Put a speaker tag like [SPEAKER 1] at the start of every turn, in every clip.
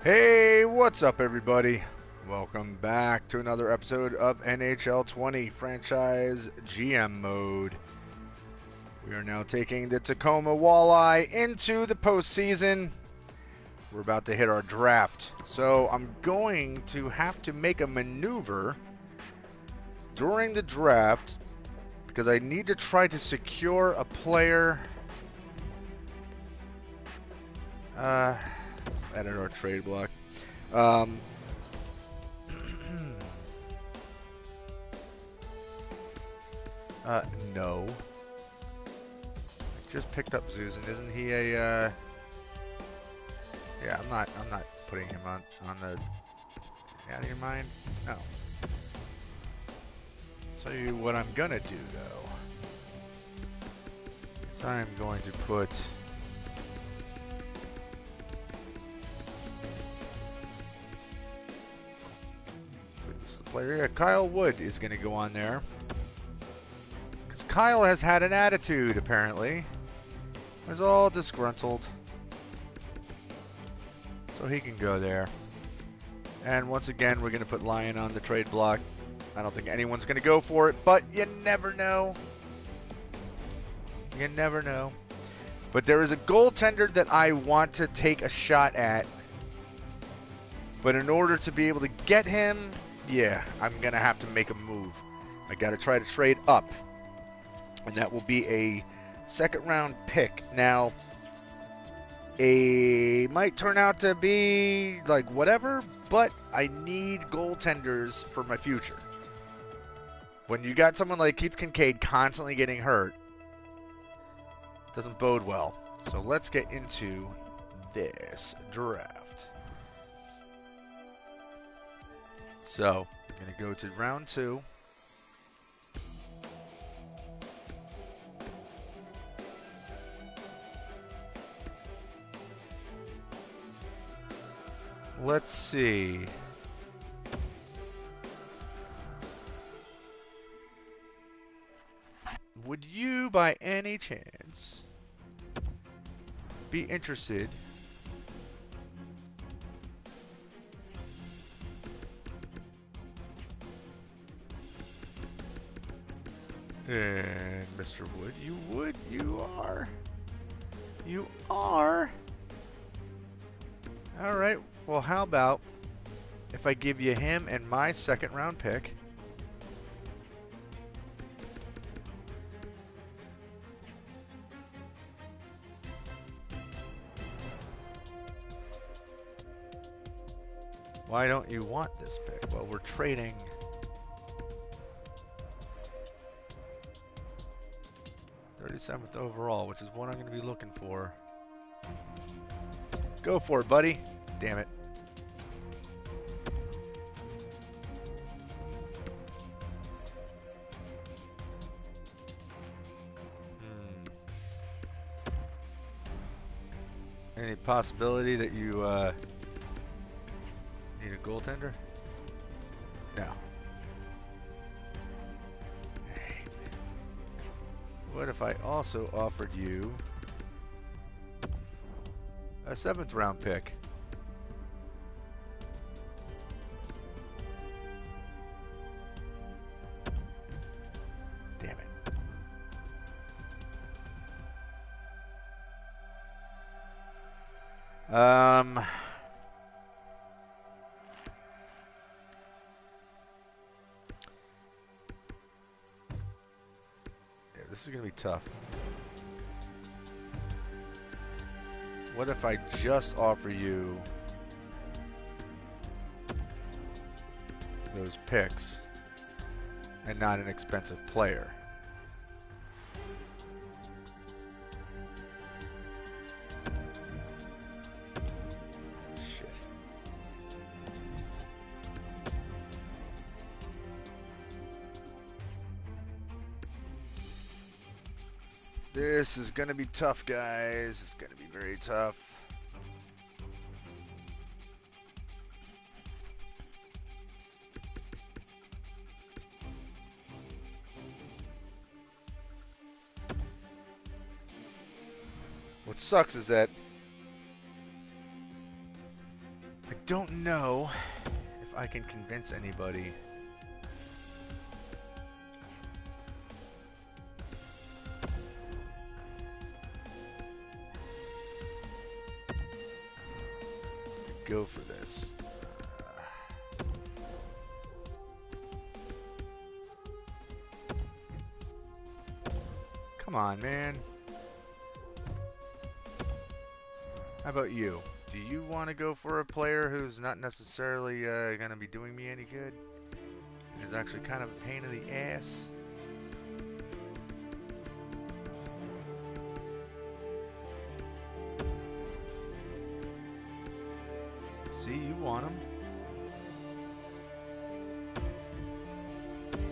[SPEAKER 1] Hey, what's up, everybody? Welcome back to another episode of NHL20 Franchise GM Mode. We are now taking the Tacoma Walleye into the postseason. We're about to hit our draft, so I'm going to have to make a maneuver during the draft because I need to try to secure a player. Let's edit our trade block. Um, no. I just picked up Susan. Isn't he a, yeah, I'm not putting him on the, out of your mind? No. Tell you what I'm gonna do, though. Is I'm going to put this player here. Kyle Wood is gonna go on there. Because Kyle has had an attitude, apparently. He's all disgruntled. So he can go there. And once again, we're going to put Lion on the trade block. I don't think anyone's going to go for it, but you never know. You never know. But there is a goaltender that I want to take a shot at. But in order to be able to get him, yeah, I'm going to have to make a move. I got to try to trade up. And that will be a second round pick. Now, might turn out to be like whatever, but I need goaltenders for my future. When you got someone like Keith Kincaid constantly getting hurt, it doesn't bode well. So let's get into this draft. So I'm going to go to round 2. Let's see. Would you, by any chance, be interested in Mr. Wood? You would? You are? You are? Alright, well, how about if I give you him and my second round pick? Why don't you want this pick? Well, we're trading 37th overall, which is what I'm going to be looking for. Go for it, buddy. Damn it. Any possibility that you need a goaltender? No. What if I also offered you a 7th round pick? Damn it. Yeah, this is gonna be tough. What if I just offer you those picks and not an expensive player? Shit. This is gonna be tough, guys. It's gonna be very tough. What sucks is that I don't know if I can convince anybody. To go for this. Come on, man. How about you? Do you want to go for a player who's not necessarily going to be doing me any good? Is actually kind of a pain in the ass? See, you want him.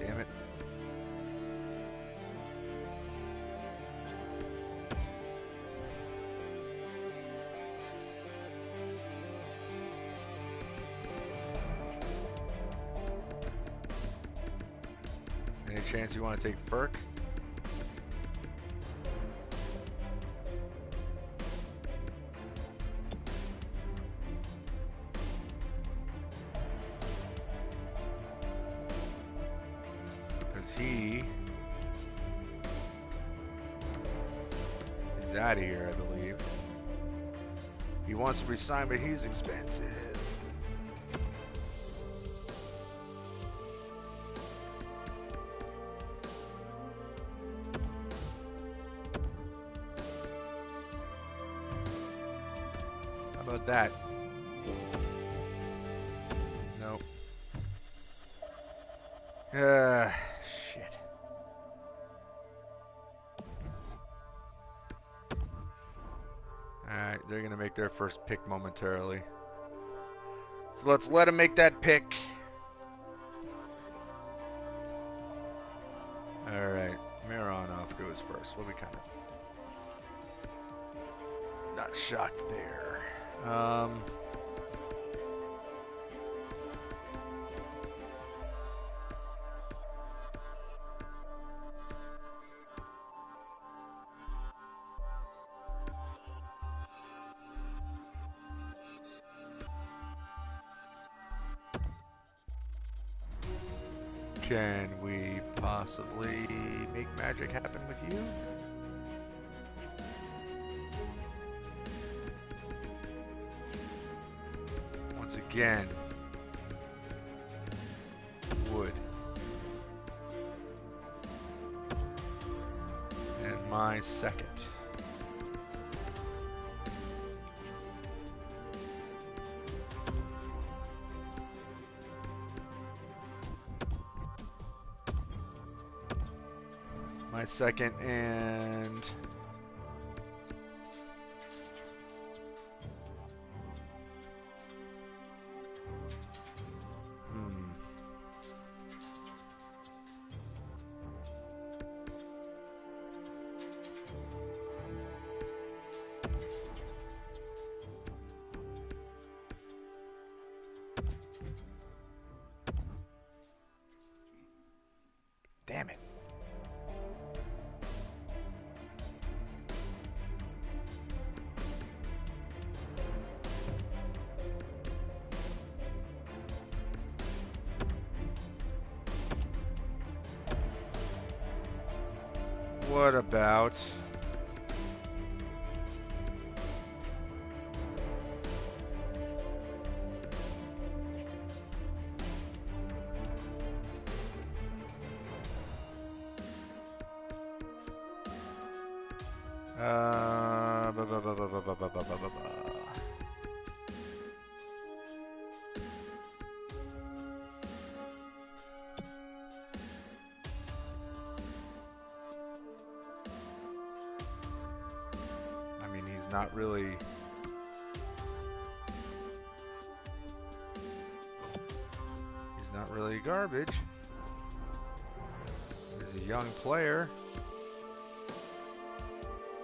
[SPEAKER 1] Damn it. Any chance you want to take Ferk? Because he's out of here, I believe. He wants to resign, but he's expensive. How about that? Nope. Shit. Alright, they're gonna make their first pick momentarily. So let's let them make that pick. Alright, Mironov goes first. What we kind of not shocked there. Can we possibly make magic happen with you? Once again, wood. And my second. My second and damn it. What about I mean, he's not really. He's not really garbage. He's a young player.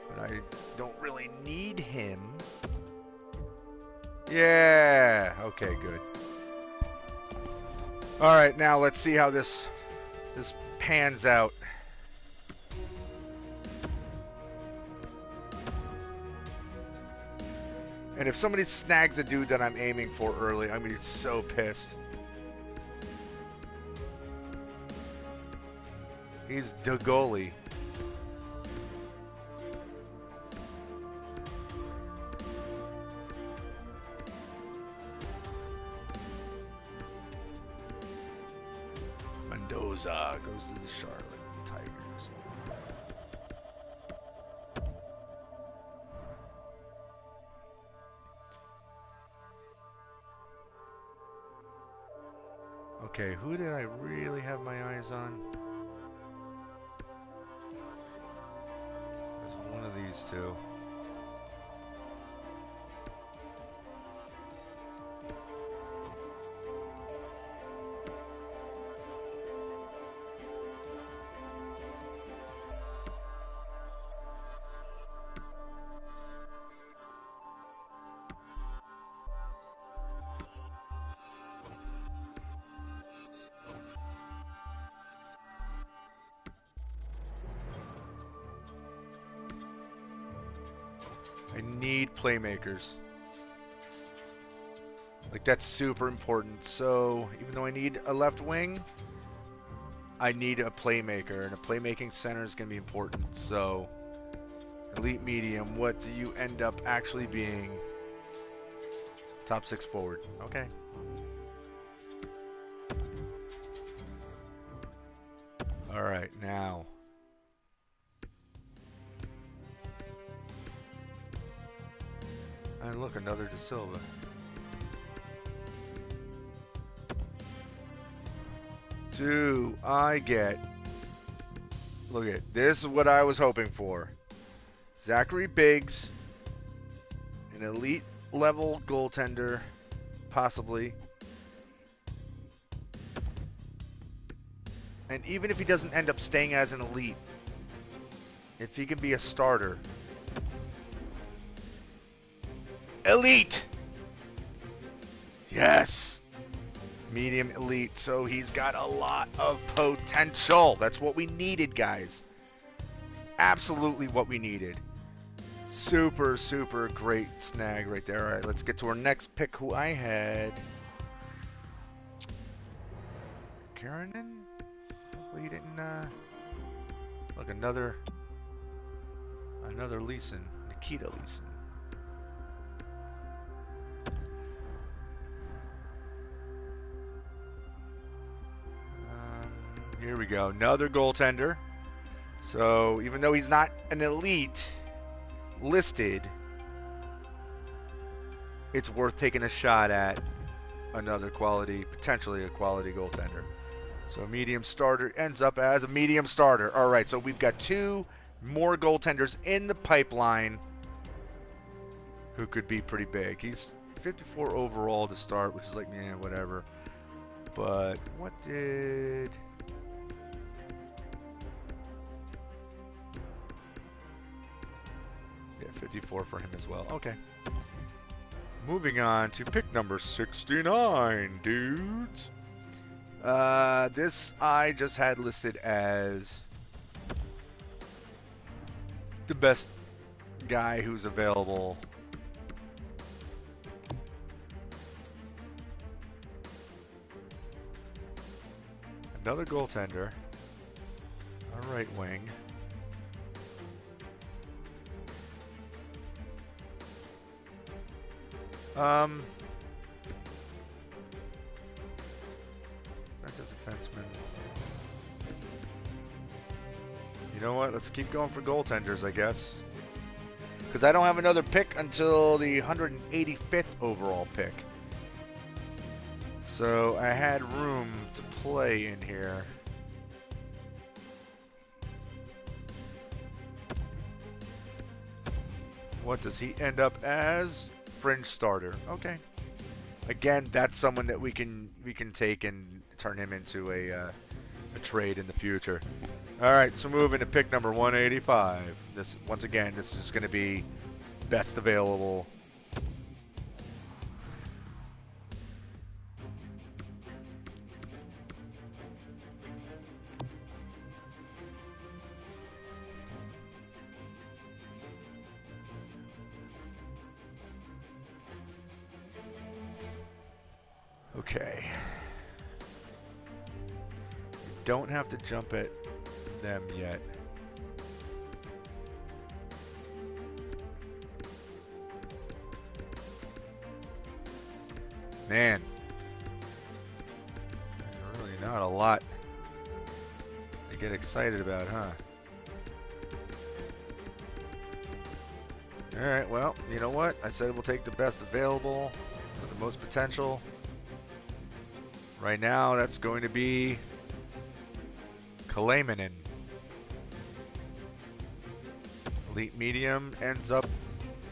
[SPEAKER 1] But I don't really need him. Yeah. Okay, good. All right, now let's see how this pans out. And if somebody snags a dude that I'm aiming for early, I'm going to be so pissed. He's the goalie. Mendoza goes to the Charlotte Tigers. Okay, who did I really have my eyes on? There's one of these two. I need playmakers. Like, that's super important. So, even though I need a left wing, I need a playmaker. And a playmaking center is going to be important. So, elite medium, what do you end up actually being? Top 6 forward. Okay. Alright, now. And look, another De Silva. Do I get... Look at this is what I was hoping for. Zachary Biggs, an elite level goaltender, possibly. And even if he doesn't end up staying as an elite, if he can be a starter. Elite! Yes! Medium elite, so he's got a lot of potential. That's what we needed, guys. Absolutely what we needed. Super, super great snag right there. All right, let's get to our next pick, who I had. Karanen? Hopefully he didn't, look, another Leeson. Nikita Leeson. Here we go. Another goaltender. So, even though he's not an elite listed, it's worth taking a shot at another quality, potentially a quality goaltender. So, a medium starter ends up as a medium starter. All right, so we've got 2 more goaltenders in the pipeline who could be pretty big. He's 54 overall to start, which is like, yeah, whatever. But what did... Yeah, 54 for him as well. Okay. Moving on to pick number 69, dudes. This I just had listed as the best guy who's available. Another goaltender. A right wing. That's a defenseman. You know what? Let's keep going for goaltenders, I guess. Because I don't have another pick until the 185th overall pick. So I had room to play in here. What does he end up as? Fringe starter. Okay. Again, that's someone that we can take and turn him into a trade in the future. All right, so moving to pick number 185. This once again, this is going to be best available. Okay. You don't have to jump at them yet. Man. There's really not a lot to get excited about, huh? Alright, well, you know what? I said we'll take the best available with the most potential. Right now, that's going to be Kalamanen. Elite Medium ends up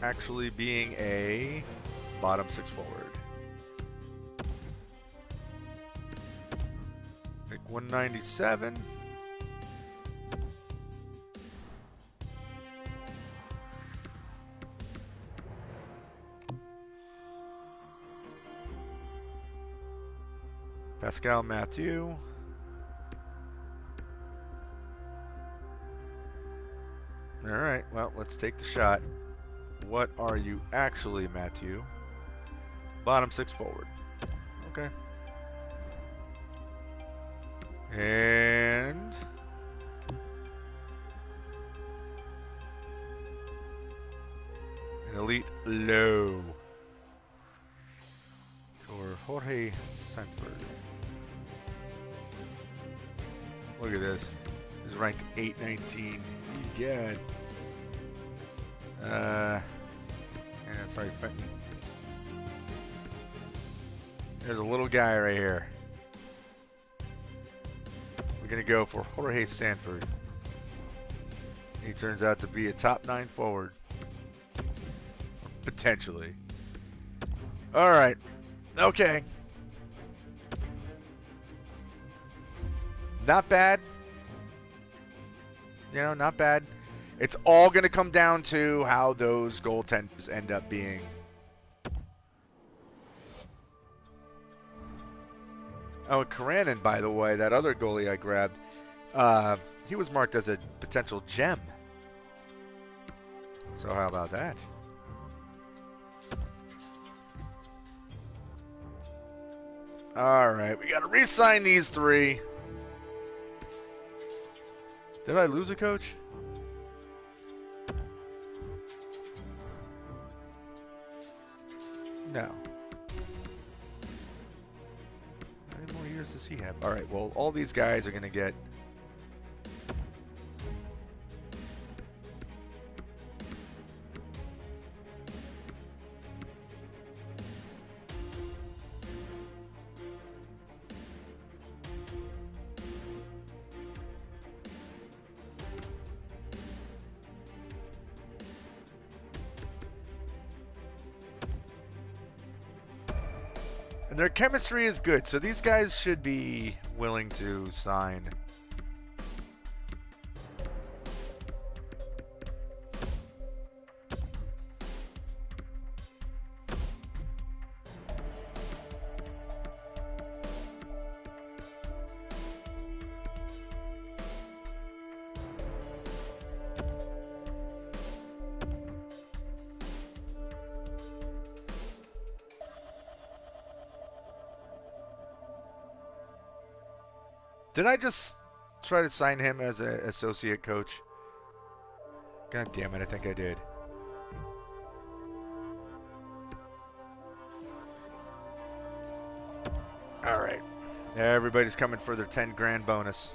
[SPEAKER 1] actually being a bottom 6 forward. Pick 197. Pascal Mathieu. Alright, well, let's take the shot. What are you actually, Mathieu? Bottom 6 forward. Okay. And an elite low for Jorge Sanford. Look at this. He's ranked 819. God. Yeah, sorry, Fenton. There's a little guy right here. We're gonna go for Jorge Sanford. He turns out to be a top 9 forward. Potentially. Alright. Okay. Not bad. You know, not bad. It's all going to come down to how those goaltenders end up being. Oh, Karanen, by the way, that other goalie I grabbed, he was marked as a potential gem. So how about that? All right, we got to re-sign these 3. Did I lose a coach? No. How many more years does he have? All right, well, all these guys are going to get... And their chemistry is good, so these guys should be willing to sign. Did I just try to sign him as an associate coach? God damn it, I think I did. Alright. Everybody's coming for their 10 grand bonus.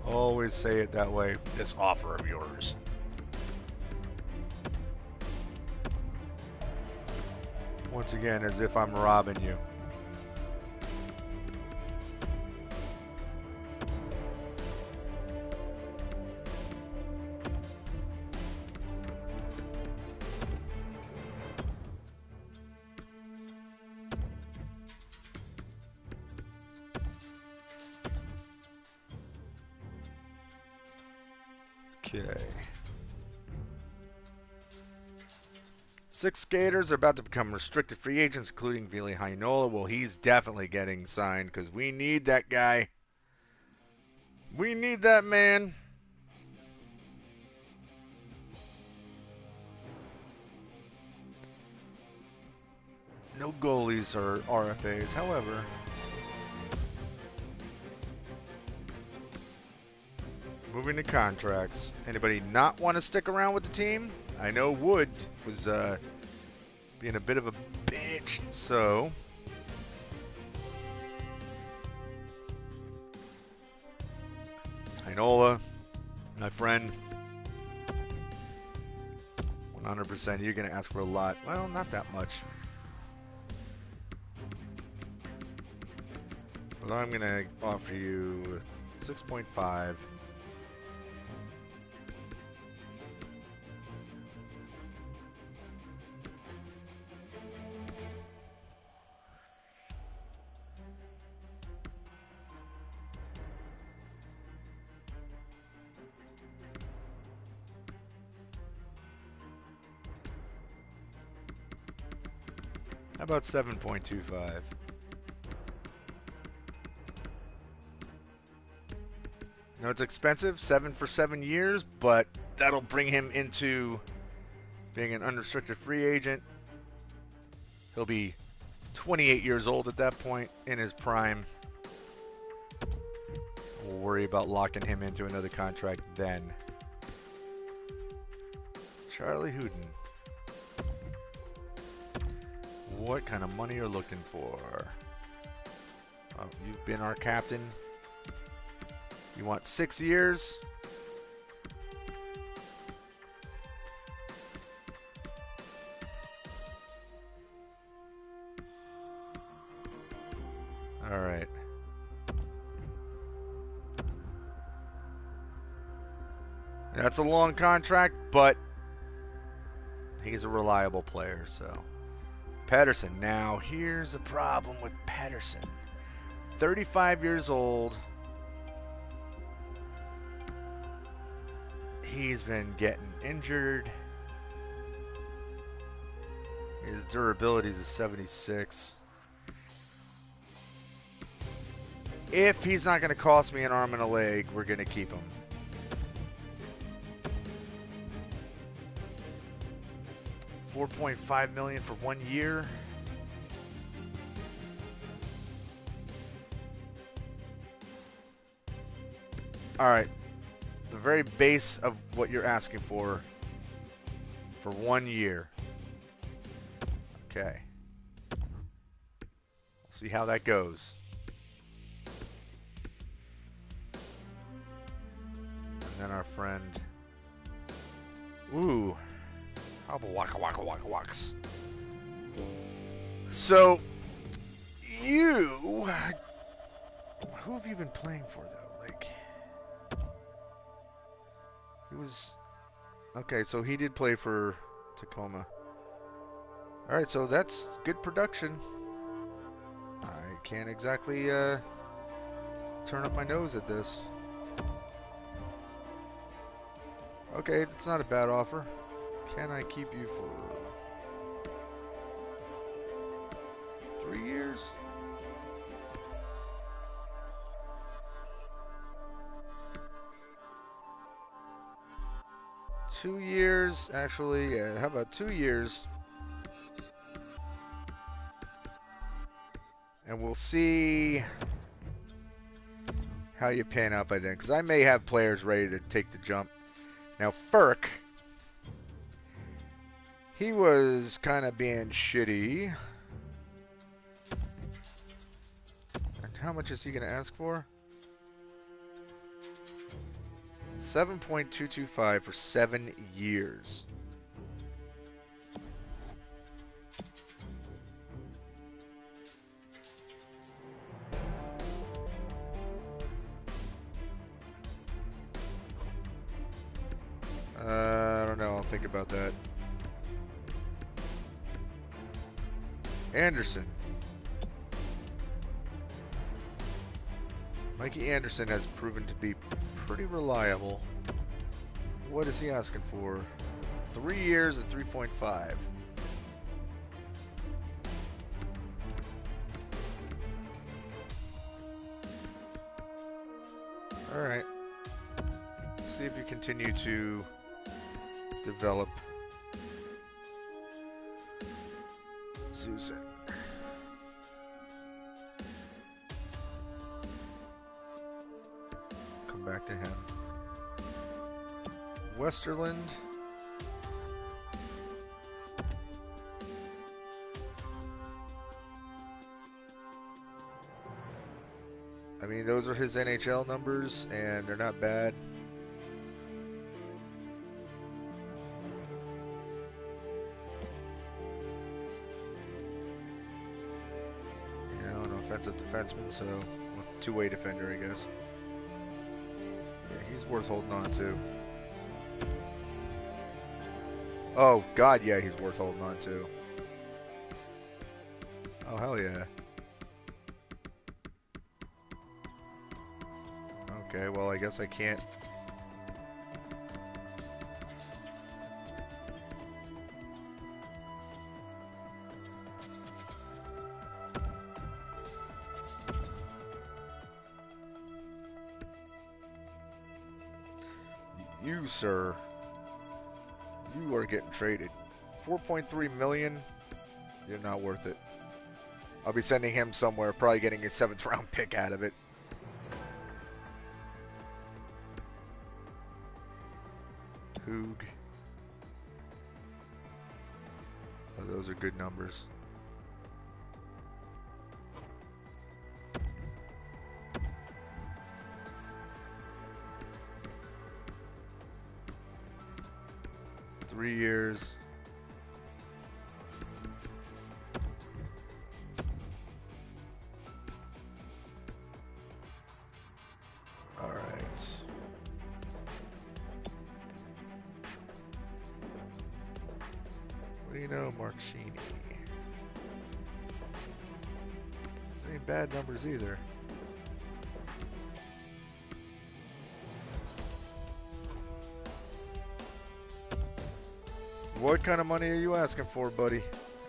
[SPEAKER 1] Always say it that way. This offer of yours. Once again, as if I'm robbing you. Okay. 6 skaters are about to become restricted free agents, including Ville Heinola. Well, he's definitely getting signed because we need that guy. We need that man. No goalies or RFAs, however. Moving to contracts. Anybody not want to stick around with the team? I know Wood was being a bit of a bitch, so Heinola, my friend, 100%. You're going to ask for a lot. Well, not that much. But I'm going to offer you 6.5. How about 7.25? No, it's expensive, 7 for 7 years, but that'll bring him into being an unrestricted free agent. He'll be 28 years old at that point, in his prime. We'll worry about locking him into another contract then. Charlie Hooden. What kind of money you're looking for? Oh, you've been our captain. You want 6 years? All right. That's a long contract, but he's a reliable player, so. Pedersen. Now, here's the problem with Pedersen. 35 years old. He's been getting injured. His durability is a 76. If he's not going to cost me an arm and a leg, we're going to keep him. $4.5 million for 1 year. All right. The very base of what you're asking for 1 year. Okay. We'll see how that goes. And then our friend. Ooh. How about waka waka waka waks? So, you. Who have you been playing for, though? Like. He was. Okay, so he did play for Tacoma. Alright, so that's good production. I can't exactly turn up my nose at this. Okay, that's not a bad offer. Can I keep you for 3 years? Two years, actually. How about 2 years? And we'll see how you pan out by then. Because I may have players ready to take the jump. Now, Ferk. He was kind of being shitty. And how much is he going to ask for? 7.225 for 7 years. I don't know. I'll think about that. Anderson. Mikey Anderson has proven to be pretty reliable. What is he asking for? 3 years at 3.5. Alright. See if you continue to develop Susan. Come back to him. Westerland. I mean, those are his NHL numbers, and they're not bad. You know, an offensive defenseman, so two-way defender, I guess. Yeah, he's worth holding on to. Oh, God, yeah, he's worth holding on to. Oh, hell yeah. Okay, well, I guess I can't. You, sir. You are getting traded. 4.3 million. You're not worth it. I'll be sending him somewhere, probably getting a 7th round pick out of it. Hoog. Oh, those are good numbers. Three years. All right. Lino Marchini. These ain't bad numbers either. What kind of money are you asking for, buddy?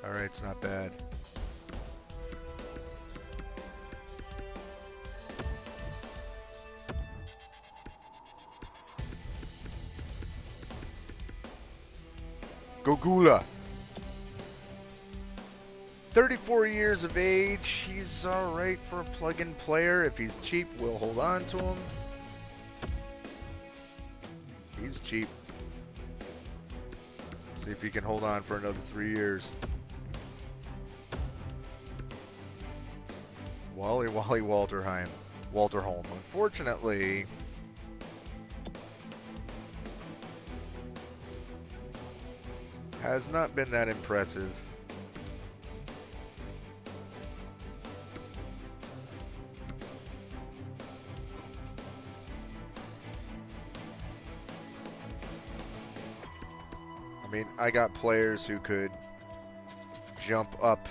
[SPEAKER 1] Alright, it's not bad. Gogula. 34 years of age. He's alright for a plug-in player. If he's cheap, we'll hold on to him. He's cheap. See if he can hold on for another 3 years. Wally Walterholm. Unfortunately, has not been that impressive. I mean, I got players who could jump up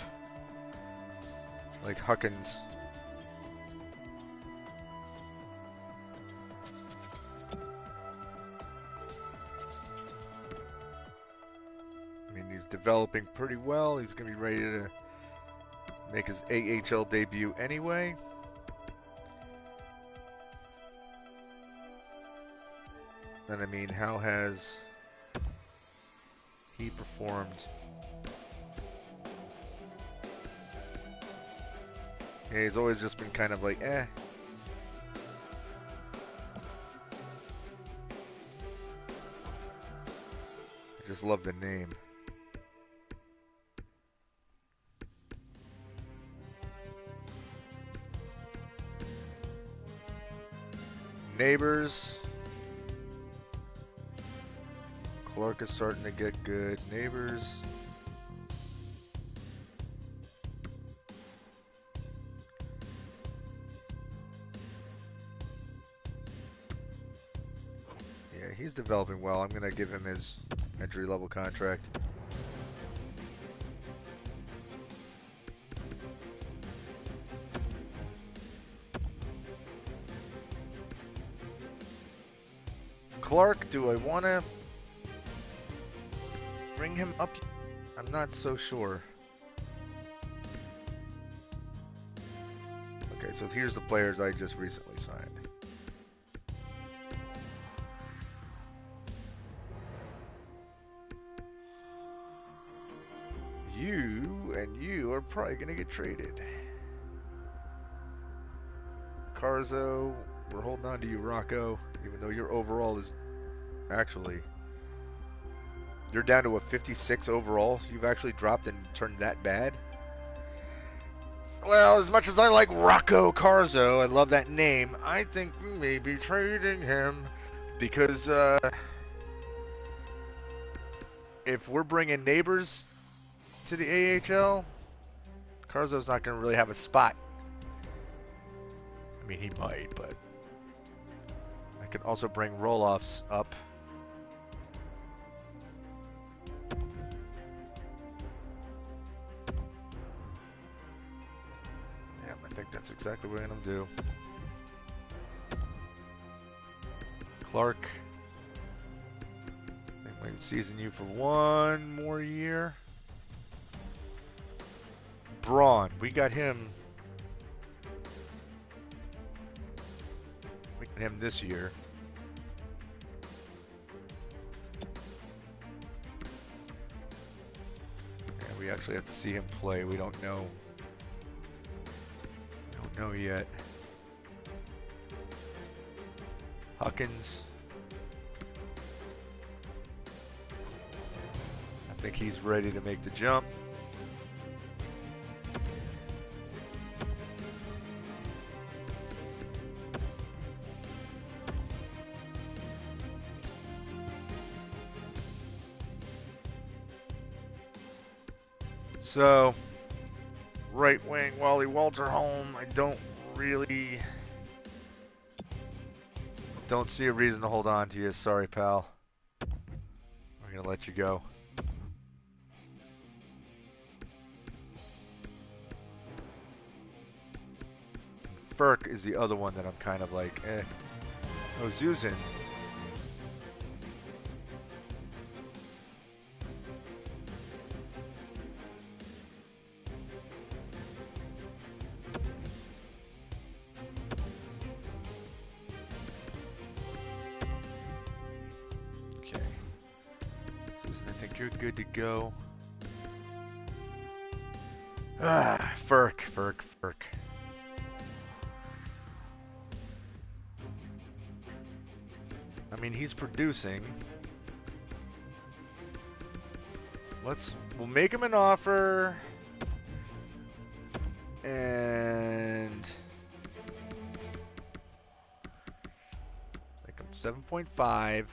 [SPEAKER 1] like Huckins. I mean, he's developing pretty well. He's going to be ready to make his AHL debut anyway. And I mean, how has he performed? Yeah, he's always just been kind of like, eh. I just love the name. Neighbors. Clark is starting to get good. Neighbors. Yeah, he's developing well. I'm going to give him his entry-level contract. Clark, do I want to bring him up? I'm not so sure. Okay, so here's the players I just recently signed. and you are probably going to get traded. Carzo, we're holding on to you, Rocco, even though your overall is actually... You're down to a 56 overall. You've actually dropped and turned that bad. Well, as much as I like Rocco Carzo, I love that name, I think we may be trading him because if we're bringing neighbors to the AHL, Carzo's not going to really have a spot. I mean, he might, but I can also bring roll-offs up. Yeah, I think that's exactly what I'm going to do. Clark, I think we can season you for one more year. Braun, we got him. We got him this year. And we actually have to see him play. We don't know. We don't know yet. Huckins. I think he's ready to make the jump. So, right wing, Wally Walter home. I don't see a reason to hold on to you. Sorry, pal. We're going to let you go. Burke is the other one that I'm kind of like, eh. Oh, Zuzin. You're good to go. Furk. I mean, he's producing. We'll make him an offer. And make him 7.5.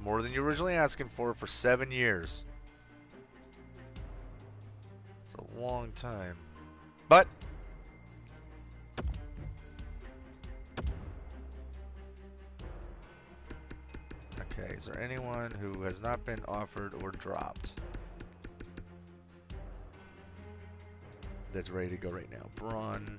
[SPEAKER 1] More than you're originally asking for 7 years. It's a long time. But okay, is there anyone who has not been offered or dropped that's ready to go right now? Braun.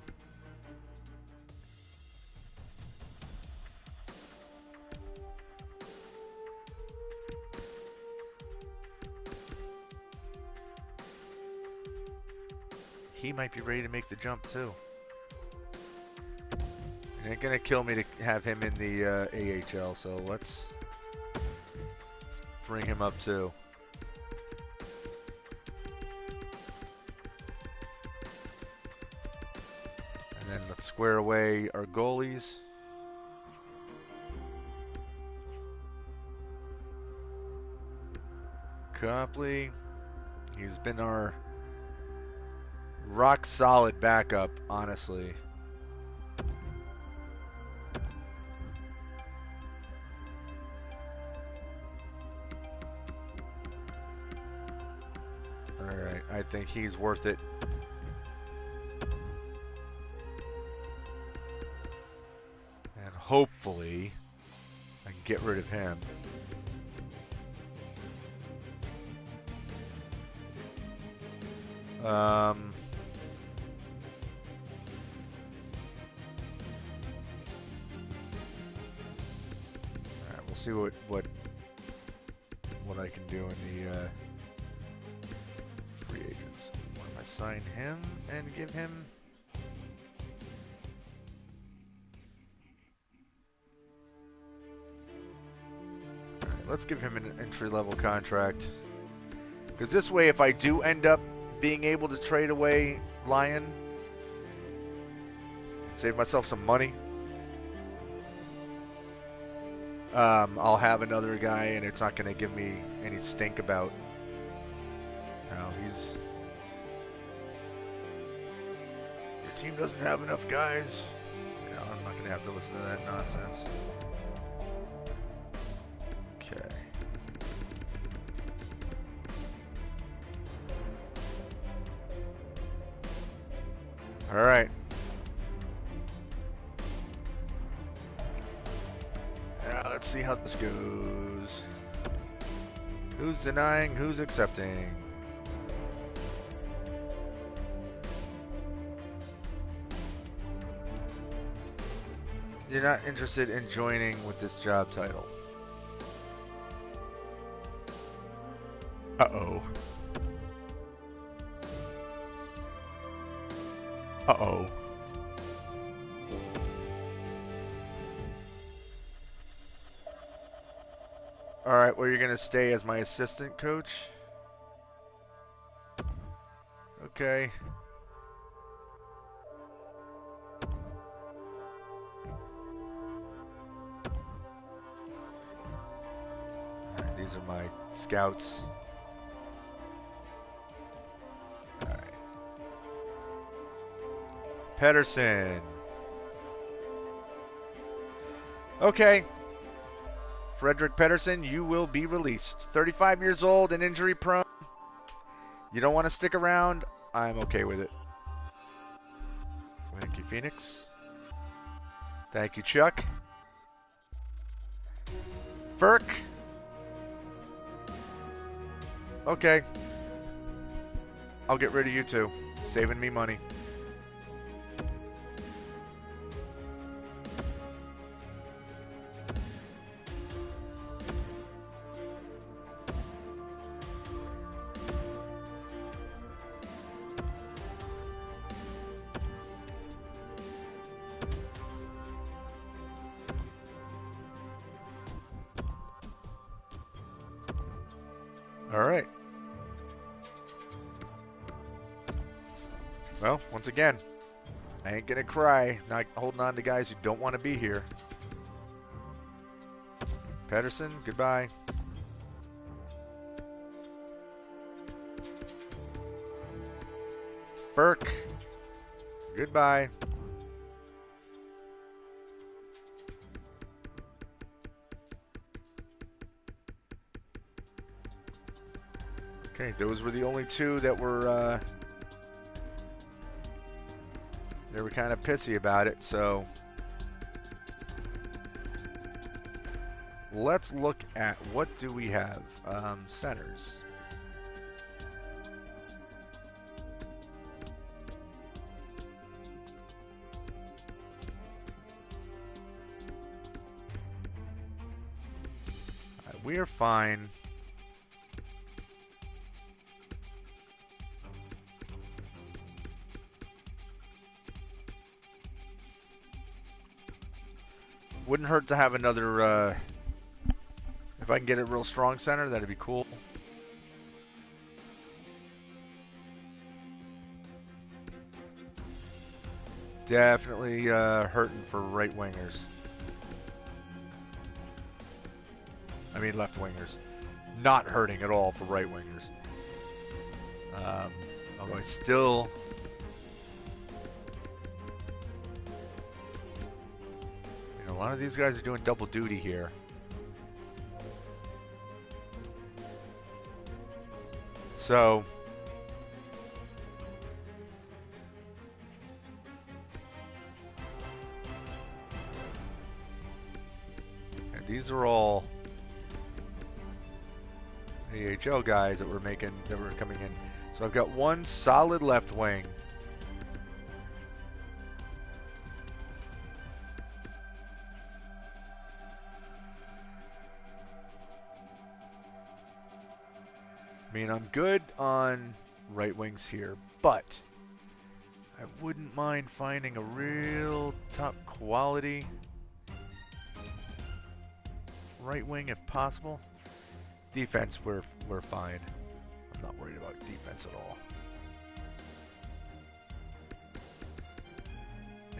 [SPEAKER 1] He might be ready to make the jump too. It ain't gonna kill me to have him in the AHL, so let's bring him up too. And then let's square away our goalies. Copley, he's been our rock solid backup, honestly. Alright, I think he's worth it. And hopefully I can get rid of him. We'll see what I can do in the free agents. Why don't I sign him and give him? All right, let's give him an entry-level contract. Because this way, if I do end up being able to trade away Lion, save myself some money, I'll have another guy, and it's not going to give me any stink about. No, your team doesn't have enough guys. You know, I'm not going to have to listen to that nonsense. Okay. All right. Now let's see how this goes. Who's denying? Who's accepting? You're not interested in joining with this job title. Uh-oh. Uh-oh. Alright, well, you're going to stay as my assistant coach? Okay. Alright, these are my scouts. Alright. Pedersen. Okay. Frederick Pedersen, you will be released. 35 years old and injury prone. You don't want to stick around? I'm okay with it. Thank you, Phoenix. Thank you, Chuck. Burke. Okay. I'll get rid of you too. Saving me money. All right. Well, once again, I ain't gonna cry. Not holding on to guys who don't want to be here. Pedersen, goodbye. Burke, goodbye. Okay, those were the only two that were, they were kind of pissy about it, so let's look at what do we have. Centers. All right, we are fine. Wouldn't hurt to have another, if I can get a real strong center, that'd be cool. Definitely hurting for right wingers. I mean left wingers. Not hurting at all for right wingers. Although I still... A lot of these guys are doing double duty here. So, and these are all AHL guys that were coming in. So I've got one solid left wing. I mean, I'm good on right wings here, but I wouldn't mind finding a real top quality right wing if possible. Defense, we're fine. I'm not worried about defense at all.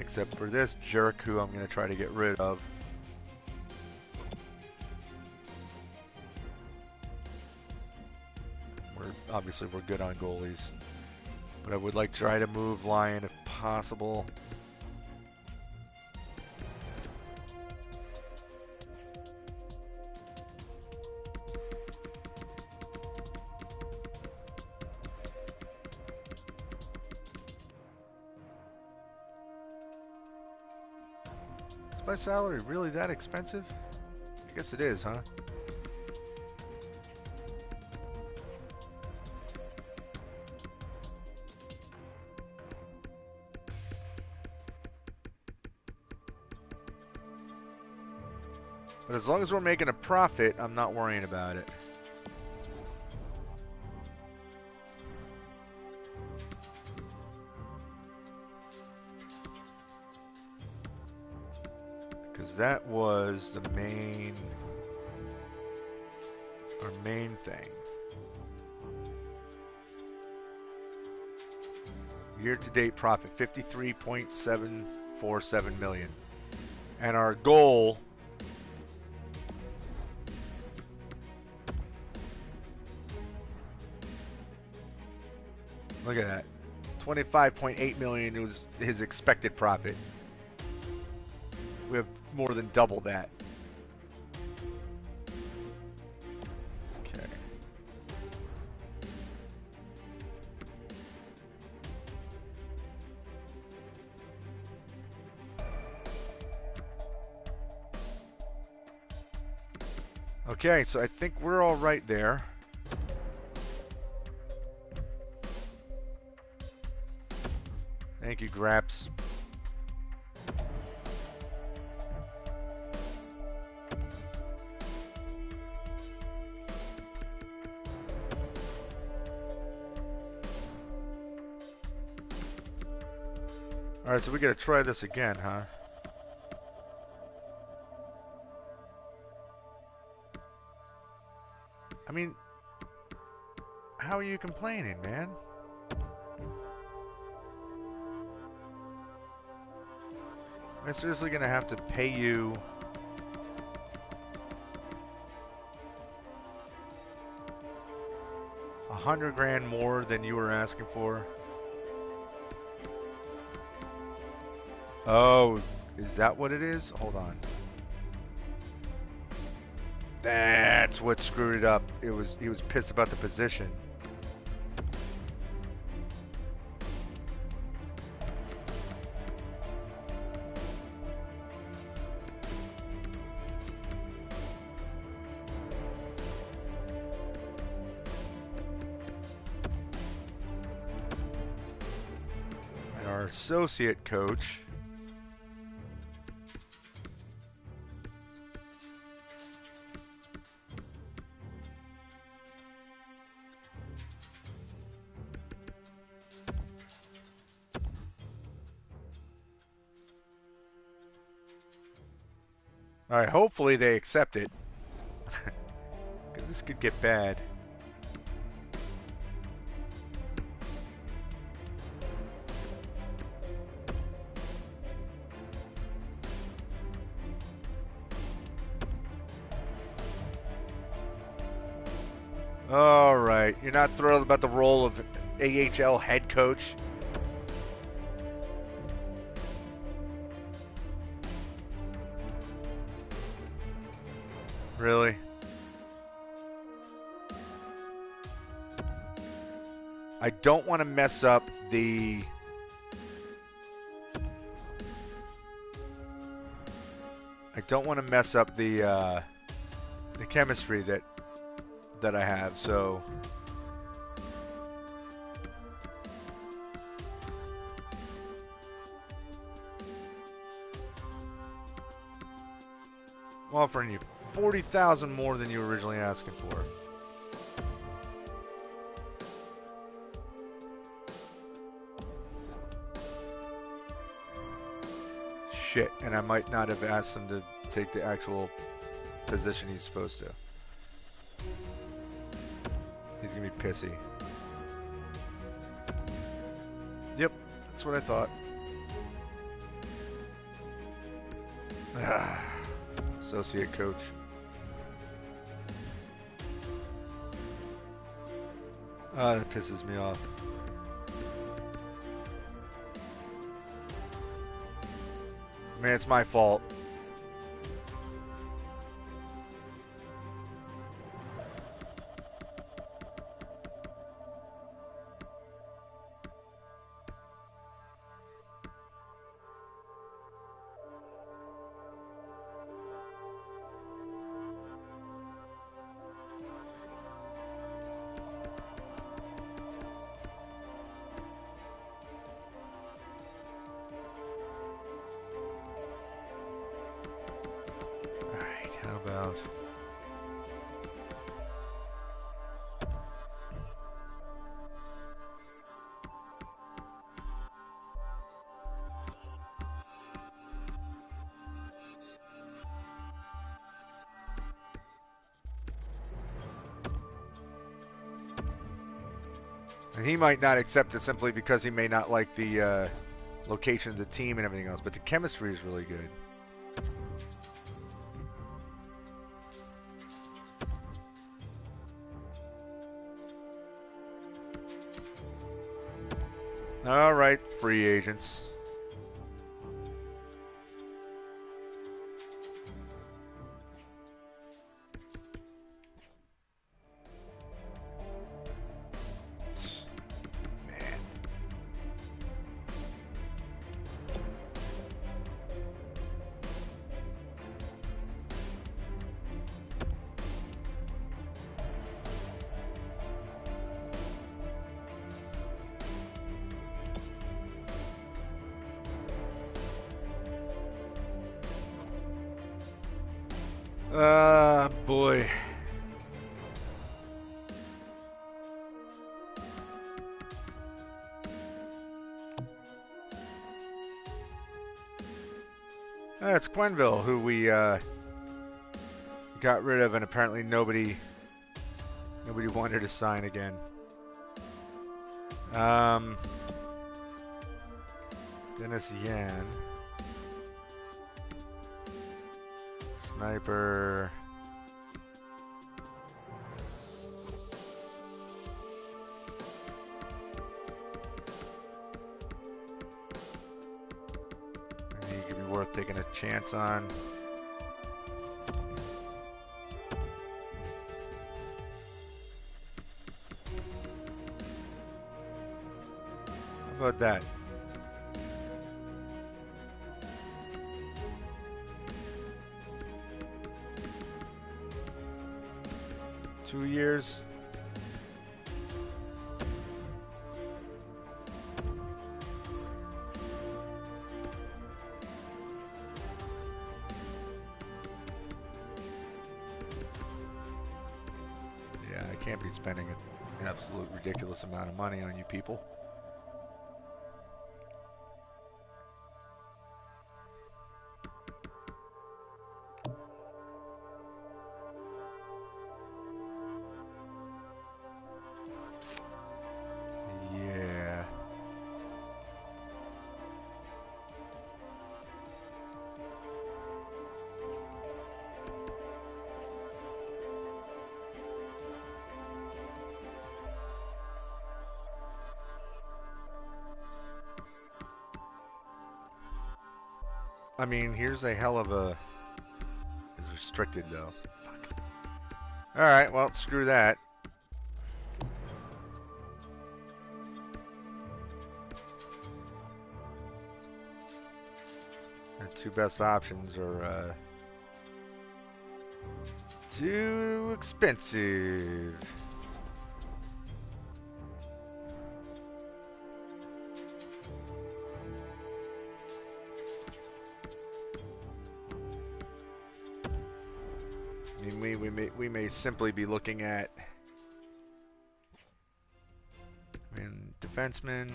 [SPEAKER 1] Except for this jerk who I'm going to try to get rid of. Obviously we're good on goalies. But I would like to try to move Lion if possible. Is my salary really that expensive? I guess it is, huh? But as long as we're making a profit, I'm not worrying about it. Because that was the our main thing. Year-to-date profit, 53.747 million. And our goal... Look at that. 25.8 million was his expected profit. We have more than double that. Okay. Okay, so I think we're all right there. Thank you, Graps. Alright, so we gotta try this again, huh? I mean, how are you complaining, man? I'm seriously gonna have to pay you $100,000 more than you were asking for. Oh, is that what it is? Hold on. That's what screwed it up. He was pissed about the position. And our associate coach. Alright, hopefully they accept it. Because this could get bad. Alright, you're not thrilled about the role of AHL head coach? Really? I don't want to mess up the... I don't want to mess up the chemistry that I have, so... I'm offering you 40,000 more than you were originally asking for. Shit, and I might not have asked him to take the actual position he's supposed to. He's gonna be pissy. Yep, that's what I thought. Associate coach. That pisses me off. Man, it's my fault. How about... And he might not accept it simply because he may not like the location of the team and everything else, but the chemistry is really good. All right, free agents. Boy. That's Quenville, who we got rid of, and apparently nobody wanted to sign again. Dennis Yan. Sniper. He could be worth taking a chance on. How about that? $2 years. Yeah, I can't be spending an absolute ridiculous amount of money on you people. I mean, here's a hell of a... It's restricted, though. Fuck. Alright, well, screw that. The two best options are, too expensive. I mean, we may simply be looking at, I mean, defensemen.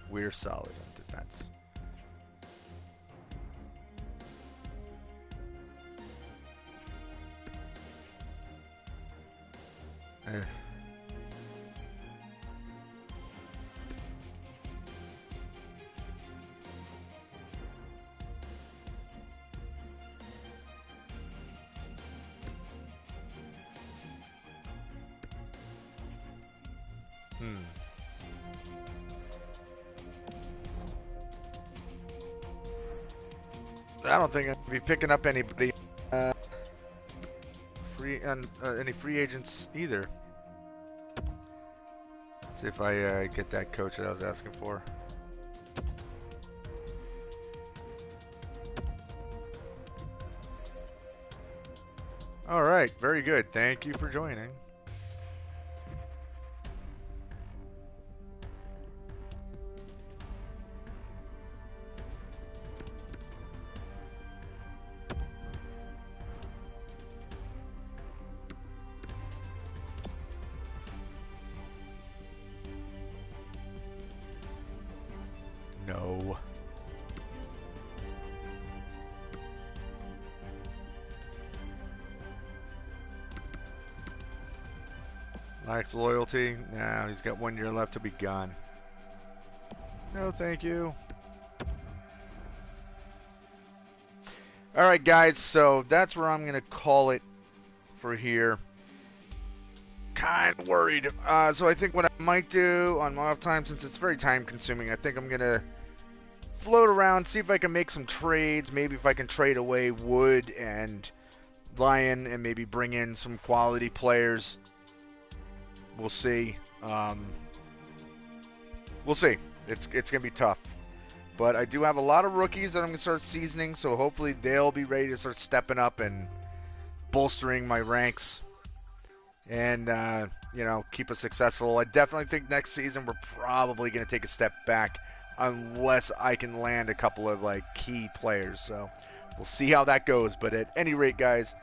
[SPEAKER 1] We're solid on defense. I don't think I'm going to be picking up anybody any free agents either. See if I get that coach that I was asking for. All right, very good. Thank you for joining. No. Lacks loyalty. Nah, he's got 1 year left to be gone. No, thank you. Alright, guys, so that's where I'm going to call it for here. Kind of worried. So I think what I might do on my off time, since it's very time consuming, I think I'm going to float around, see if I can make some trades. Maybe if I can trade away Wood and Lion and maybe bring in some quality players. We'll see. We'll see. It's going to be tough. But I do have a lot of rookies that I'm going to start seasoning, so hopefully they'll be ready to start stepping up and bolstering my ranks and, you know, keep us successful. I definitely think next season we're probably going to take a step back unless I can land a couple of, like, key players. So we'll see how that goes. But at any rate, guys,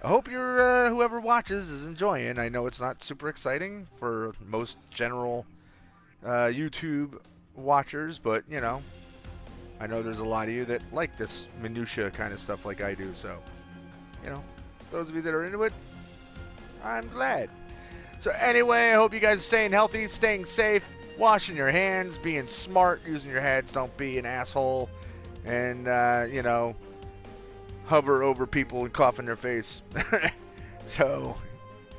[SPEAKER 1] I hope you're, whoever watches is enjoying. I know it's not super exciting for most general YouTube watchers, but, you know, I know there's a lot of you that like this minutia kind of stuff like I do. So, you know, those of you that are into it, I'm glad. So anyway, I hope you guys are staying healthy, staying safe, washing your hands, being smart, using your heads. Don't be an asshole and, you know, hover over people and cough in their face. So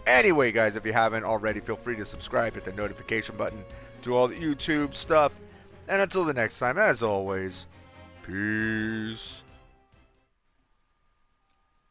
[SPEAKER 1] anyway, guys, if you haven't already, feel free to subscribe, hit the notification button, do all the YouTube stuff. And until the next time, as always, peace.